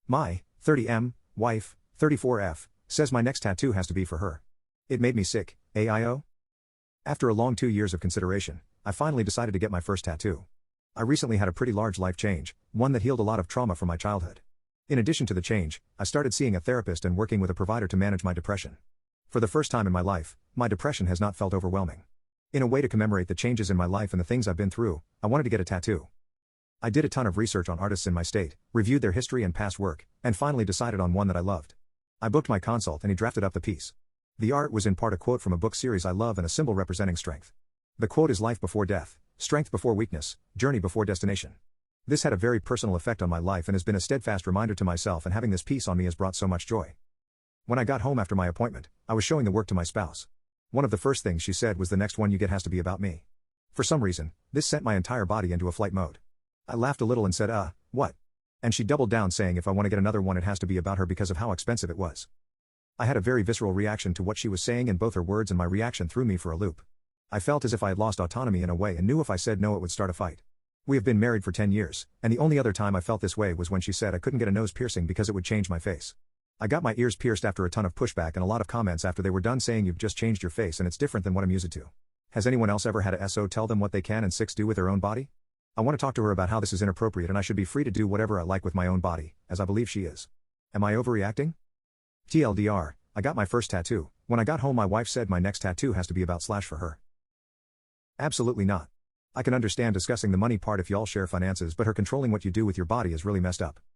My 30M wife, 34F, says my next tattoo has to be for her. It made me sick, AIO? After a long 2 years of consideration, I finally decided to get my first tattoo. I recently had a pretty large life change, one that healed a lot of trauma from my childhood. In addition to the change, I started seeing a therapist and working with a provider to manage my depression. For the first time in my life, my depression has not felt overwhelming. In a way to commemorate the changes in my life and the things I've been through, I wanted to get a tattoo. I did a ton of research on artists in my state, reviewed their history and past work, and finally decided on one that I loved. I booked my consult and he drafted up the piece. The art was in part a quote from a book series I love and a symbol representing strength. The quote is life before death, strength before weakness, journey before destination. This had a very personal effect on my life and has been a steadfast reminder to myself, and having this piece on me has brought so much joy. When I got home after my appointment, I was showing the work to my spouse. One of the first things she said was, "The next one you get has to be about me." For some reason, this sent my entire body into a flight mode. I laughed a little and said, what? And she doubled down, saying if I want to get another one it has to be about her because of how expensive it was. I had a very visceral reaction to what she was saying, and both her words and my reaction threw me for a loop. I felt as if I had lost autonomy in a way and knew if I said no it would start a fight. We have been married for 10 years, and the only other time I felt this way was when she said I couldn't get a nose piercing because it would change my face. I got my ears pierced after a ton of pushback and a lot of comments after they were done saying you've just changed your face and it's different than what I'm used to. Has anyone else ever had a SO tell them what they can and 6 do with their own body? I want to talk to her about how this is inappropriate and I should be free to do whatever I like with my own body, as I believe she is. Am I overreacting? TLDR, I got my first tattoo. When I got home my wife said my next tattoo has to be about / for her. Absolutely not. I can understand discussing the money part if y'all share finances, but her controlling what you do with your body is really messed up.